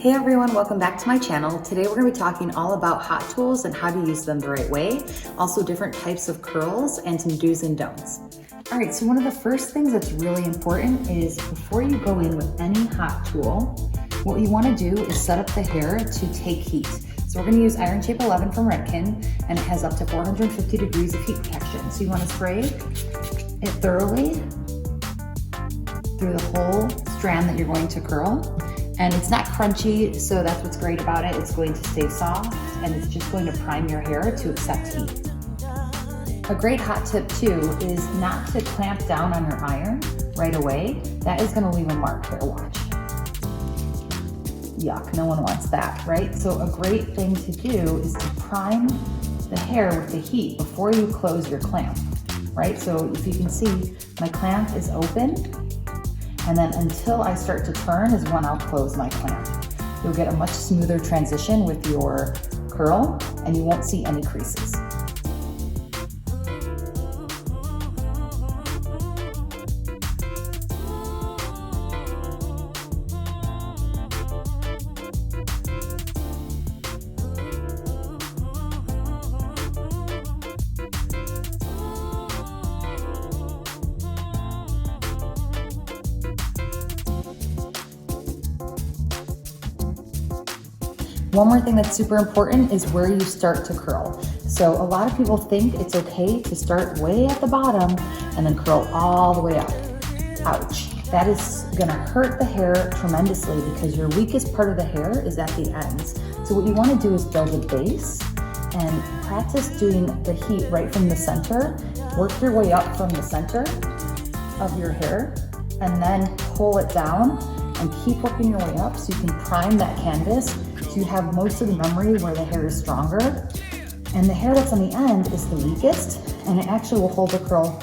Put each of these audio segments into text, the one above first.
Hey everyone, welcome back to my channel. Today we're going to be talking all about hot tools and how to use them the right way, also different types of curls and some do's and don'ts. All right, so one of the first things that's really important is before you go in with any hot tool, what you want to do is set up the hair to take heat. So we're going to use IronShape 11 from Redken, and it has up to 450 degrees of heat protection. So you want to spray it thoroughly through the whole strand that you're going to curl. And it's not crunchy, so that's what's great about it. It's going to stay soft, and it's just going to prime your hair to accept heat. A great hot tip too is not to clamp down on your iron right away. That is going to leave a mark here, watch. Yuck, no one wants that, right? So a great thing to do is to prime the hair with the heat before you close your clamp, right? So if you can see, my clamp is open, and then until I start to turn is when I'll close my clamp. You'll get a much smoother transition with your curl, and you won't see any creases. One more thing that's super important is where you start to curl. So a lot of people think it's okay to start way at the bottom and then curl all the way up. Ouch. That is gonna hurt the hair tremendously because your weakest part of the hair is at the ends. So what you wanna do is build a base and practice doing the heat right from the center. Work your way up from the center of your hair and then pull it down and keep working your way up so you can prime that canvas. So you have most of the memory where the hair is stronger, and the hair that's on the end is the weakest, and it actually will hold the curl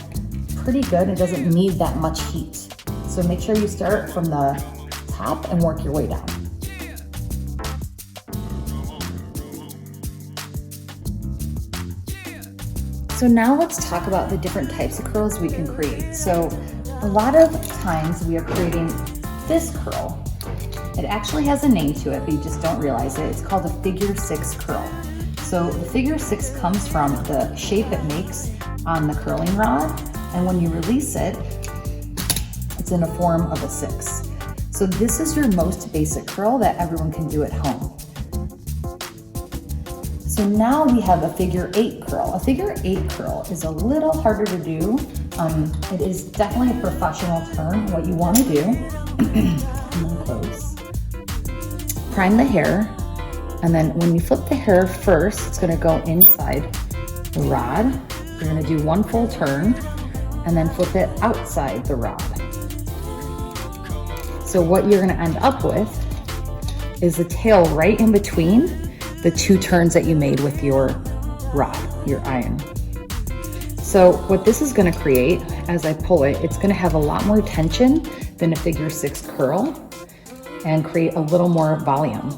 pretty good. It doesn't need that much heat. So make sure you start from the top and work your way down. So now let's talk about the different types of curls we can create. So a lot of times we are creating this curl. It actually has a name to it, but you just don't realize it. It's called a figure 6 curl. So the figure 6 comes from the shape it makes on the curling rod, and when you release it, it's in a form of a 6. So this is your most basic curl that everyone can do at home. So now we have a figure 8 curl. A figure 8 curl is a little harder to do. It is definitely a professional term. What you want to do, come in close. Prime the hair, and then when you flip the hair first, it's going to go inside the rod. You're going to do one full turn and then flip it outside the rod. So what you're going to end up with is the tail right in between the two turns that you made with your rod, your iron. So what this is going to create, as I pull it, it's going to have a lot more tension than a figure 6 curl, and create a little more volume.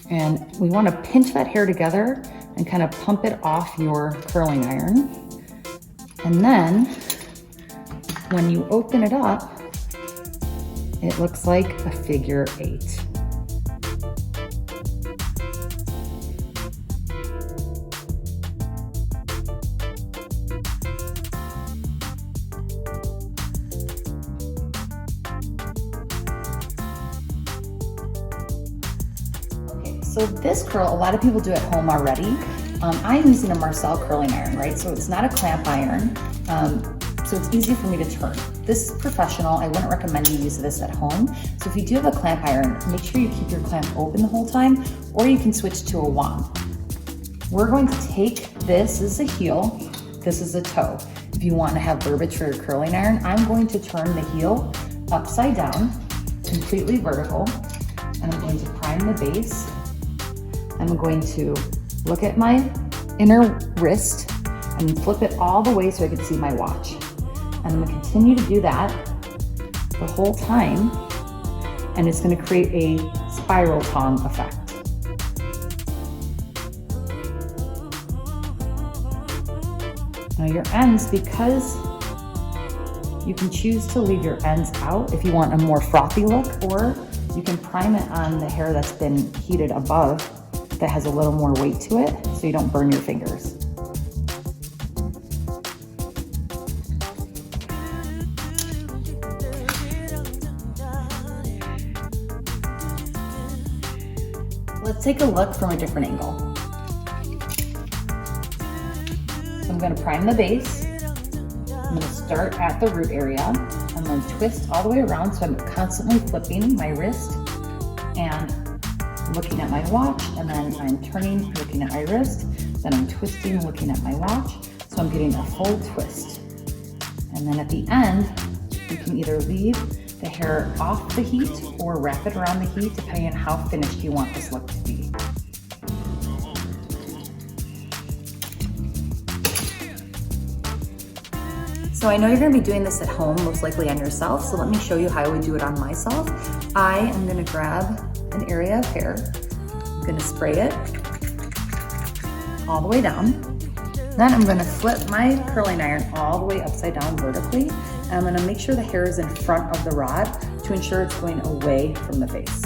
And we want to pinch that hair together and kind of pump it off your curling iron. And then when you open it up, it looks like a figure 8. So this curl, a lot of people do at home already. I'm using a Marcel curling iron, right? So it's not a clamp iron, so it's easy for me to turn. This is professional. I wouldn't recommend you use this at home. So if you do have a clamp iron, make sure you keep your clamp open the whole time, or you can switch to a wand. We're going to take this is a heel, this is a toe. If you want to have verbiage for your curling iron, I'm going to turn the heel upside down, completely vertical, and I'm going to prime the base. I'm going to look at my inner wrist and flip it all the way so I can see my watch. And I'm gonna continue to do that the whole time, and it's gonna create a spiral tongue effect. Now your ends, because you can choose to leave your ends out if you want a more frothy look, or you can prime it on the hair that's been heated above that has a little more weight to it so you don't burn your fingers. Let's take a look from a different angle. So I'm going to prime the base. I'm going to start at the root area. I'm going to twist all the way around, so I'm constantly flipping my wrist and looking at my watch, and then I'm turning, looking at my wrist, then I'm twisting, looking at my watch, so I'm getting a full twist. And then at the end, you can either leave the hair off the heat or wrap it around the heat, depending on how finished you want this look to be. So I know you're gonna be doing this at home, most likely on yourself, so let me show you how I would do it on myself. I am gonna grab an area of hair, I'm gonna spray it all the way down. Then I'm gonna flip my curling iron all the way upside down vertically, and I'm gonna make sure the hair is in front of the rod to ensure it's going away from the face.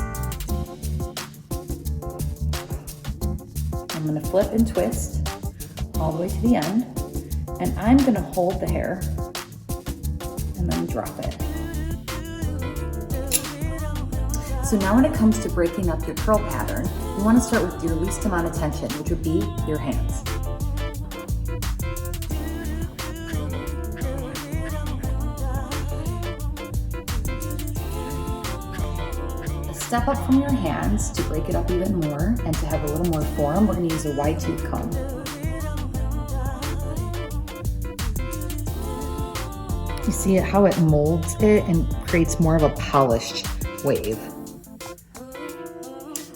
I'm gonna flip and twist all the way to the end, and I'm gonna hold the hair and then drop it. So now when it comes to breaking up your curl pattern, you wanna start with your least amount of tension, which would be your hands. A step up from your hands to break it up even more and to have a little more form, we're gonna use a wide tooth comb. You see how it molds it and creates more of a polished wave.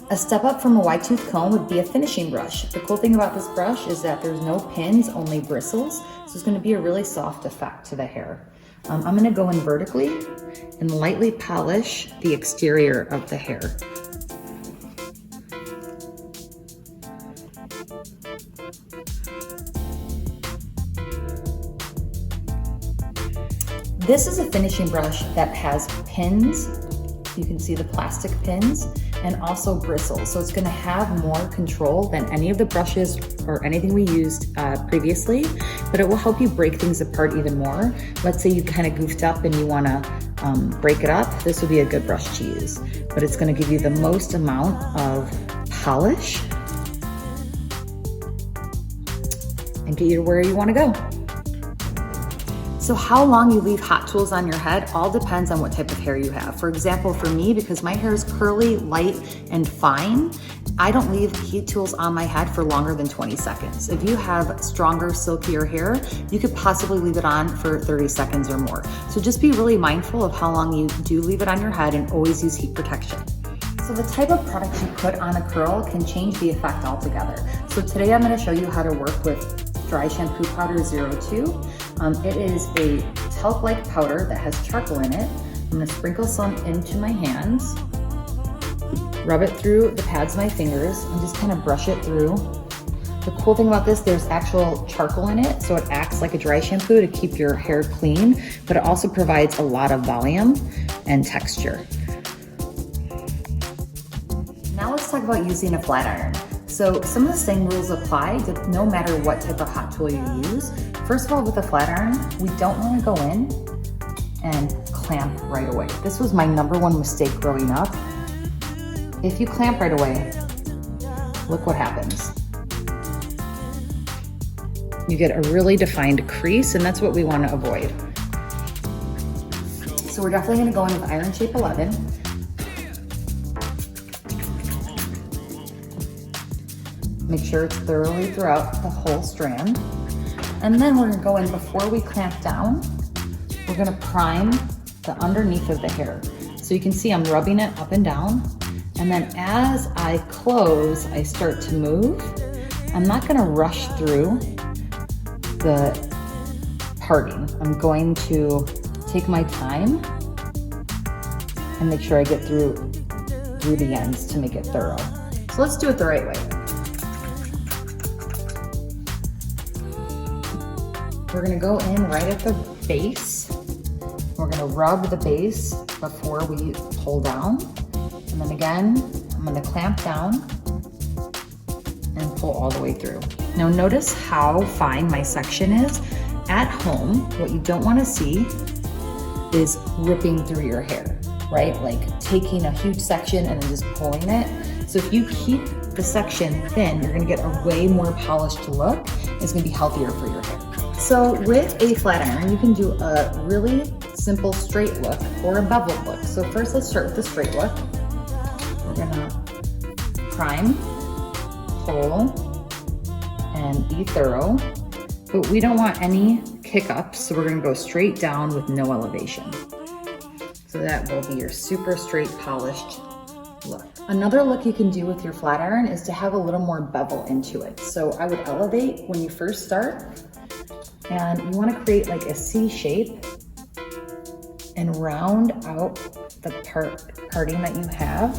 A step up from a wide tooth comb would be a finishing brush. The cool thing about this brush is that there's no pins, only bristles, so it's going to be a really soft effect to the hair. I'm going to go in vertically and lightly polish the exterior of the hair. This is a finishing brush that has pins. You can see the plastic pins and also bristles. So it's gonna have more control than any of the brushes or anything we used previously, but it will help you break things apart even more. Let's say you kind of goofed up and you wanna break it up. This would be a good brush to use, but it's gonna give you the most amount of polish and get you to where you wanna go. So how long you leave hot tools on your head all depends on what type of hair you have. For example, for me, because my hair is curly, light, and fine, I don't leave heat tools on my head for longer than 20 seconds. If you have stronger, silkier hair, you could possibly leave it on for 30 seconds or more. So just be really mindful of how long you do leave it on your head and always use heat protection. So the type of product you put on a curl can change the effect altogether. So today I'm going to show you how to work with Dry Shampoo Powder 02. It is a talc-like powder that has charcoal in it. I'm going to sprinkle some into my hands, rub it through the pads of my fingers, and just kind of brush it through. The cool thing about this, there's actual charcoal in it, so it acts like a dry shampoo to keep your hair clean, but it also provides a lot of volume and texture. Now let's talk about using a flat iron. So some of the same rules apply no matter what type of hot tool you use. First of all, with a flat iron, we don't want to go in and clamp right away. This was my #1 mistake growing up. If you clamp right away, look what happens. You get a really defined crease, and that's what we want to avoid. So we're definitely going to go in with IronShape 11. Make sure it's thoroughly throughout the whole strand. And then we're gonna go in, before we clamp down, we're gonna prime the underneath of the hair. So you can see I'm rubbing it up and down. And then as I close, I start to move. I'm not gonna rush through the parting. I'm going to take my time and make sure I get through the ends to make it thorough. So let's do it the right way. We're gonna go in right at the base. We're gonna rub the base before we pull down. And then again, I'm gonna clamp down and pull all the way through. Now notice how fine my section is. At home, what you don't wanna see is ripping through your hair, right? Like taking a huge section and then just pulling it. So if you keep the section thin, you're gonna get a way more polished look. It's gonna be healthier for your hair. So with a flat iron, you can do a really simple straight look or a beveled look. So first let's start with the straight look. We're gonna prime, pull, and be thorough. But we don't want any kick ups, so we're gonna go straight down with no elevation. So that will be your super straight polished look. Another look you can do with your flat iron is to have a little more bevel into it. So I would elevate when you first start, and you wanna create like a C shape and round out the parting that you have,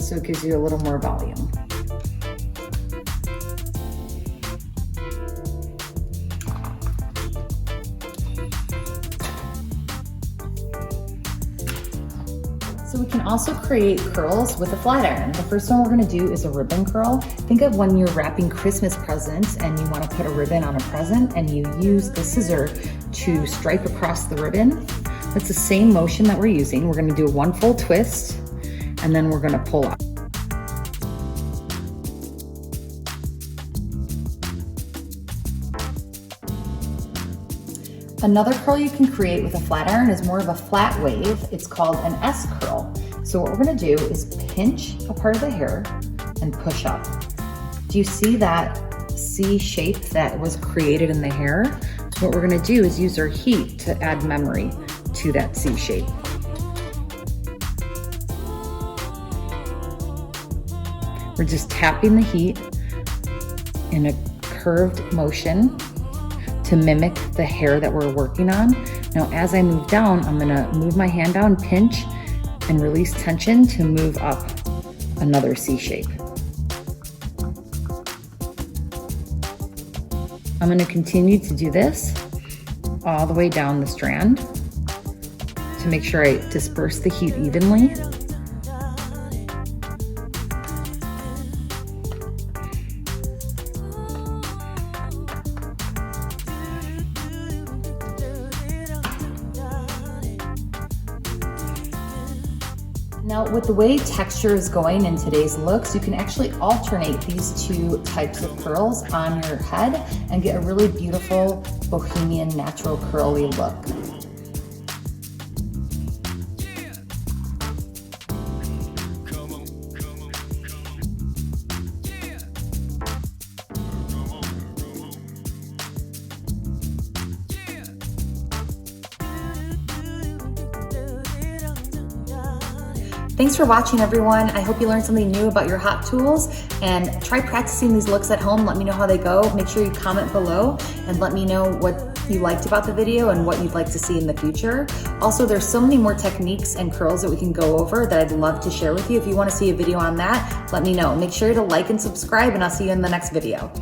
so it gives you a little more volume. So we can also create curls with a flat iron. The first one we're gonna do is a ribbon curl. Think of when you're wrapping Christmas presents and you wanna put a ribbon on a present and you use the scissor to stripe across the ribbon. That's the same motion that we're using. We're gonna do one full twist and then we're gonna pull up. Another curl you can create with a flat iron is more of a flat wave. It's called an S curl. So what we're gonna do is pinch a part of the hair and push up. Do you see that C shape that was created in the hair? What we're gonna do is use our heat to add memory to that C shape. We're just tapping the heat in a curved motion to mimic the hair that we're working on. Now, as I move down, I'm gonna move my hand down, pinch, and release tension to move up another C shape. I'm gonna continue to do this all the way down the strand to make sure I disperse the heat evenly. Now, with the way texture is going in today's looks, you can actually alternate these two types of curls on your head and get a really beautiful bohemian natural curly look. Thanks for watching, everyone. I hope you learned something new about your hot tools, and try practicing these looks at home. Let me know how they go. Make sure you comment below and let me know what you liked about the video and what you'd like to see in the future. Also, there's so many more techniques and curls that we can go over that I'd love to share with you. If you want to see a video on that, let me know. Make sure to like and subscribe, and I'll see you in the next video.